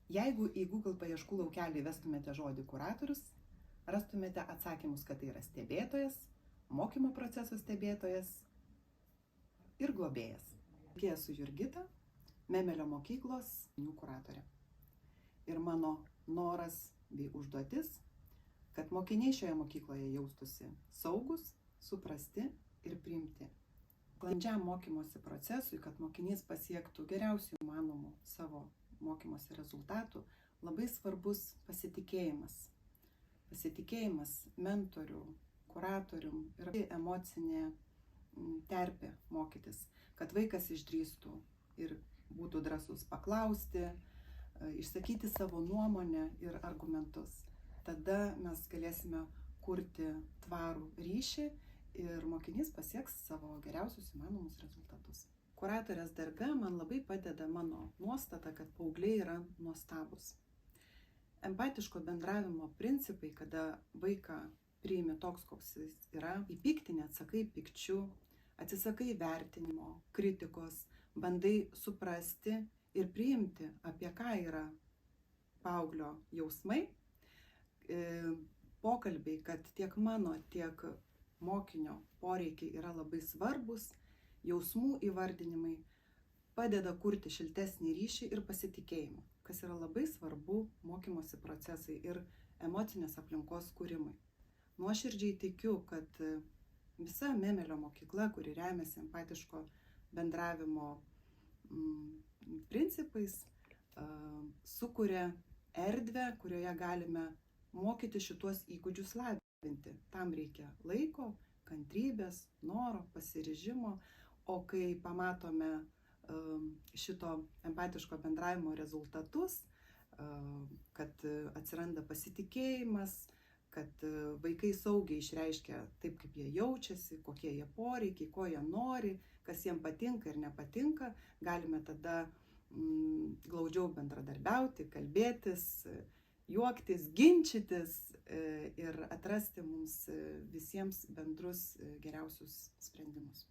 Jeigu į Google paieškų laukelį vestumėte žodį kuratorius, rastumėte atsakymus, kad tai yra stebėtojas, mokymo proceso stebėtojas ir globėjas. Esu Jurgita, Memelio mokyklos kuratorė. Ir mano noras bei užduotis, kad mokiniai šioje mokykloje jaustųsi saugus, suprasti ir priimti. Sklandžiam mokymosi procesui, kad mokinys pasiektų geriausių įmanomų savo mokymosi rezultatų, labai svarbus pasitikėjimas. Pasitikėjimas mentorių, kuratorium ir emocinė terpė mokytis, kad vaikas išdrįstų ir būtų drąsus paklausti, išsakyti savo nuomonę ir argumentus. Tada mes galėsime kurti tvarų ryšį ir mokinys pasieks savo geriausius įmanomus rezultatus. Kuratorės darbe man labai padeda mano nuostata, kad paaugliai yra nuostabus. Empatiško bendravimo principai, kada vaiką priimi toks, koks jis yra, į pyktį neatsakai pykčiu, atsisakai vertinimo, kritikos, bandai suprasti ir priimti, apie ką yra paauglio jausmai, pokalbiai, kad tiek mano, tiek mokinio poreikiai yra labai svarbus, jausmų įvardinimai padeda kurti šiltesnį ryšį ir pasitikėjimą, kas yra labai svarbu mokymosi procesai ir emocinės aplinkos kūrimui. Nuoširdžiai tikiu, kad visa Memelio mokykla, kuri remiasi empatiško bendravimo principais, sukuria erdvę, kurioje galime mokyti šituos įgūdžius lavinti. Tam reikia laiko, kantrybės, noro, pasiryžimo, o kai pamatome šito empatiško bendravimo rezultatus, kad atsiranda pasitikėjimas, kad vaikai saugiai išreiškia taip, kaip jie jaučiasi, kokie jie poreikiai, ko jie nori, kas jiems patinka ir nepatinka, galime tada glaudžiau bendradarbiauti, kalbėtis, juoktis, ginčytis ir atrasti mums visiems bendrus geriausius sprendimus.